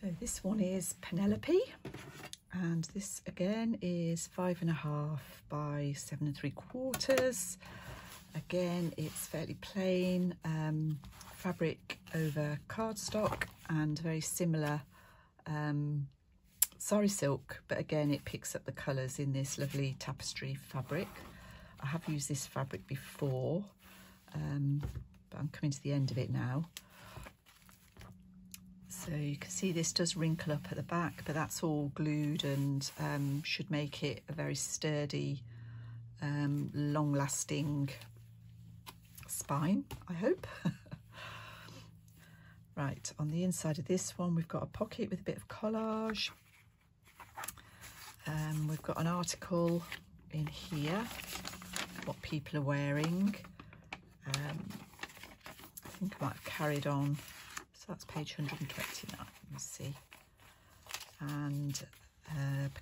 So this one is Penelope, and this again is 5.5 by 7 3/4. Again, it's fairly plain, fabric over cardstock, and very similar sari silk, but again it picks up the colours in this lovely tapestry fabric. I have used this fabric before, but I'm coming to the end of it now. So you can see this does wrinkle up at the back, but that's all glued and should make it a very sturdy, long-lasting spine, I hope. Right, on the inside of this one we've got a pocket with a bit of collage. We've got an article in here, what people are wearing. I think I might have carried on, so that's page 129, let me see. And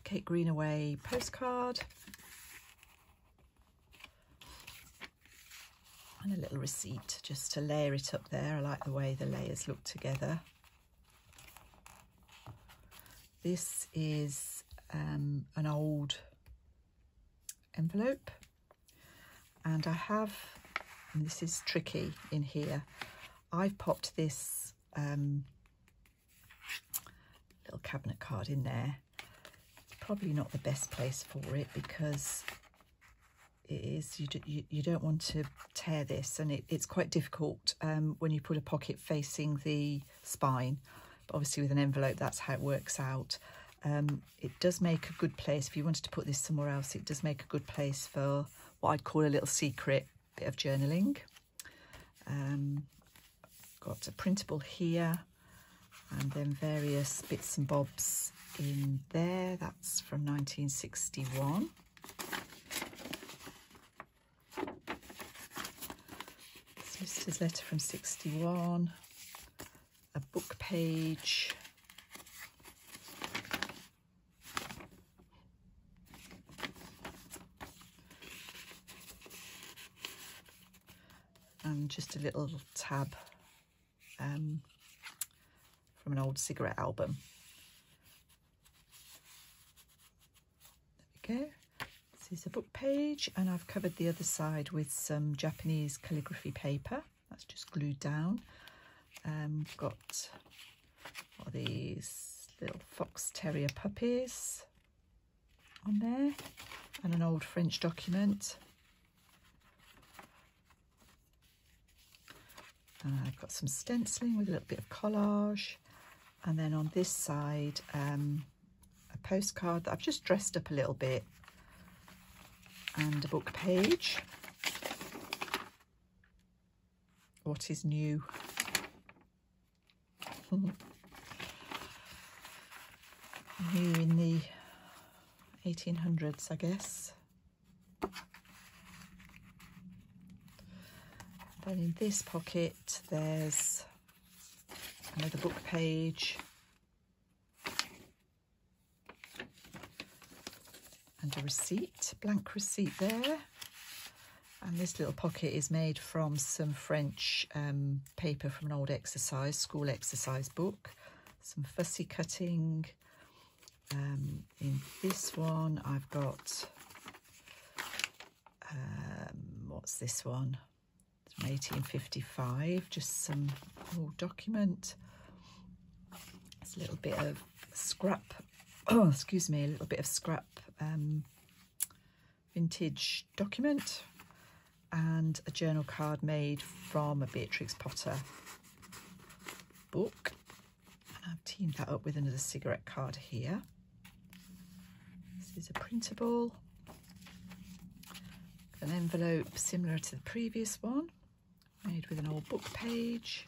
Kate Greenaway postcard. And a little receipt just to layer it up there. I like the way the layers look together. This is an old envelope, and I have, and this is tricky in here, I've popped this little cabinet card in there. It's probably not the best place for it because it is, you don't want to tear this, and it's quite difficult when you put a pocket facing the spine, but obviously with an envelope that's how it works out. It does make a good place, if you wanted to put this somewhere else, it does make a good place for what I'd call a little secret bit of journaling. Got a printable here, and then various bits and bobs in there. That's from 1961. Solicitor's letter from 61, a book page, and just a little tab from an old cigarette album. There we go. This is a book page, and I've covered the other side with some Japanese calligraphy paper that's just glued down. Got what are these little fox terrier puppies on there, and an old French document. I've got some stenciling with a little bit of collage, and then on this side a postcard that I've just dressed up a little bit, and a book page. What is new? New in the 1800s, I guess. Then in this pocket there's another book page, and a receipt, blank receipt there. And this little pocket is made from some French paper from an old exercise, school exercise book. Some fussy cutting. In this one I've got, what's this one? It's from 1855, just some old document. It's a little bit of scrap, oh excuse me, a little bit of scrap vintage document, and a journal card made from a Beatrix Potter book. And I've teamed that up with another cigarette card here. This is a printable, an envelope similar to the previous one, made with an old book page,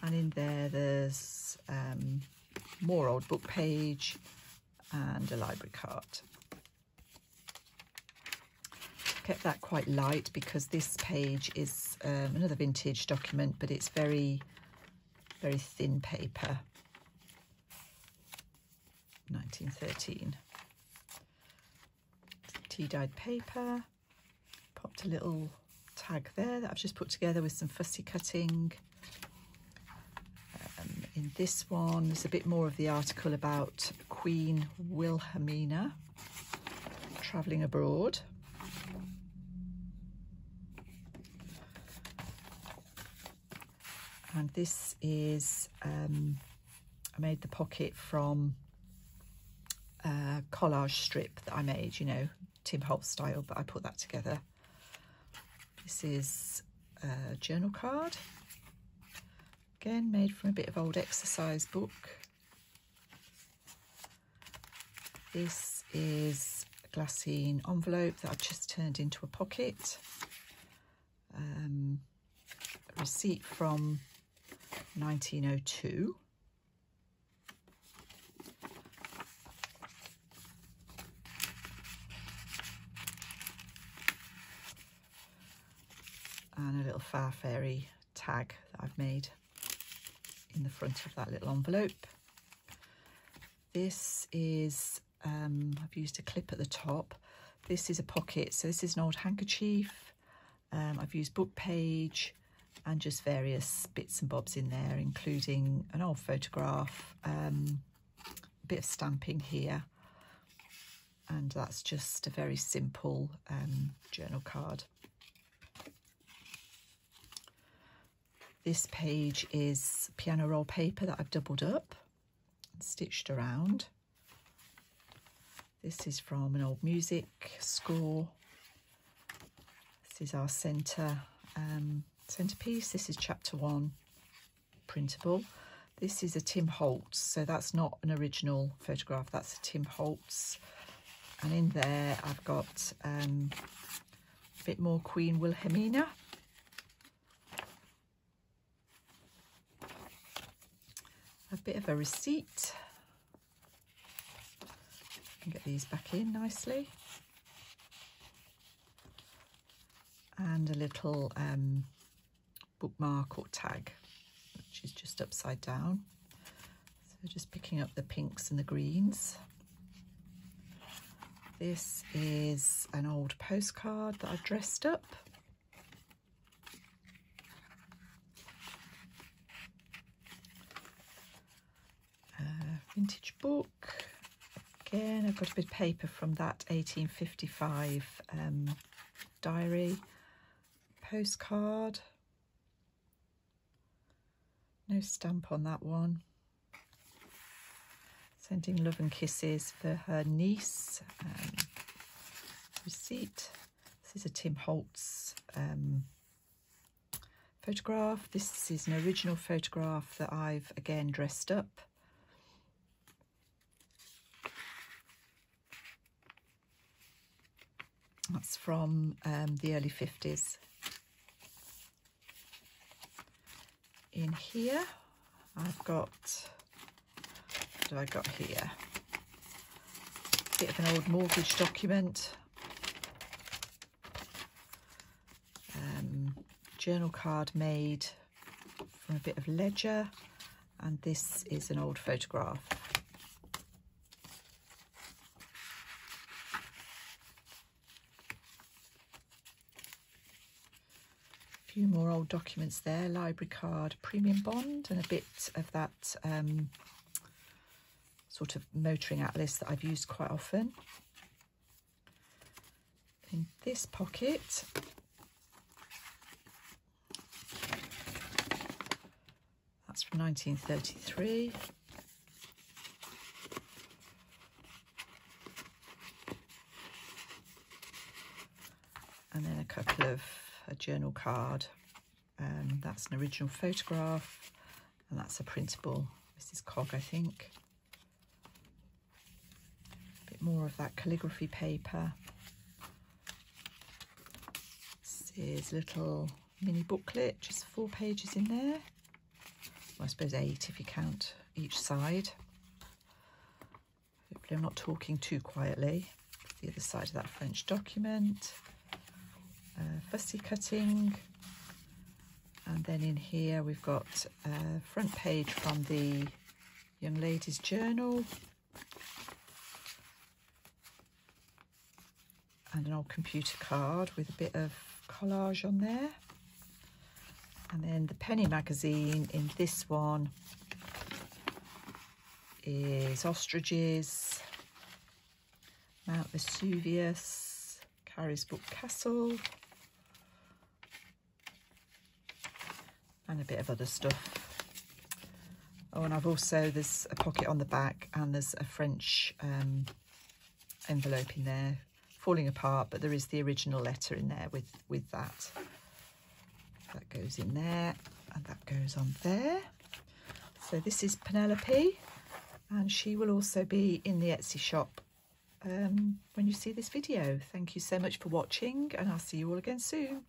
and in there there's more old book page and a library card. Kept that quite light because this page is another vintage document, but it's very, very thin paper, 1913. Tea-dyed paper, popped a little tag there that I've just put together with some fussy cutting. In this one, there's a bit more of the article about Queen Wilhelmina travelling abroad. And this is, I made the pocket from a collage strip that I made, you know, Tim Holtz style, but I put that together. This is a journal card. Again, made from a bit of old exercise book. This is a glassine envelope that I've just turned into a pocket. A receipt from 1902. And a little Far Fairy tag that I've made in the front of that little envelope. This is, I've used a clip at the top. This is a pocket, so this is an old handkerchief. I've used book page and just various bits and bobs in there, including an old photograph, a bit of stamping here, and that's just a very simple journal card. This page is piano roll paper that I've doubled up and stitched around. This is from an old music score. This is our centerpiece. This is chapter 1 printable. This is a Tim Holtz, so that's not an original photograph, that's a Tim Holtz. And in there I've got a bit more Queen Wilhelmina. A bit of a receipt. I can get these back in nicely. And a little bookmark or tag, which is just upside down. So just picking up the pinks and the greens. This is an old postcard that I've dressed up. Vintage book. Again, I've got a bit of paper from that 1855 diary. Postcard. No stamp on that one. Sending love and kisses for her niece. Receipt. This is a Tim Holtz photograph. This is an original photograph that I've again dressed up. That's from the early 50s. In here, I've got, what have I got here? A bit of an old mortgage document. Journal card made from a bit of ledger. And this is an old photograph. Few more old documents there, library card, premium bond, and a bit of that sort of motoring atlas that I've used quite often. In this pocket, that's from 1933. And then a couple of a journal card, that's an original photograph, and that's a printable. This is Cog, I think. A bit more of that calligraphy paper. This is a little mini booklet, just 4 pages in there. Well, I suppose 8 if you count each side. Hopefully I'm not talking too quietly. The other side of that French document. Fussy cutting, and then in here we've got a front page from the Young Ladies Journal and an old computer card with a bit of collage on there, and then the Penny magazine in this one is ostriches, Mount Vesuvius, Carisbrooke Castle, and a bit of other stuff. Oh, and I've also, there's a pocket on the back, and there's a French envelope in there, falling apart, but there is the original letter in there with that. That goes in there, and that goes on there. So this is Penelope, and she will also be in the Etsy shop when you see this video. Thank you so much for watching, and I'll see you all again soon.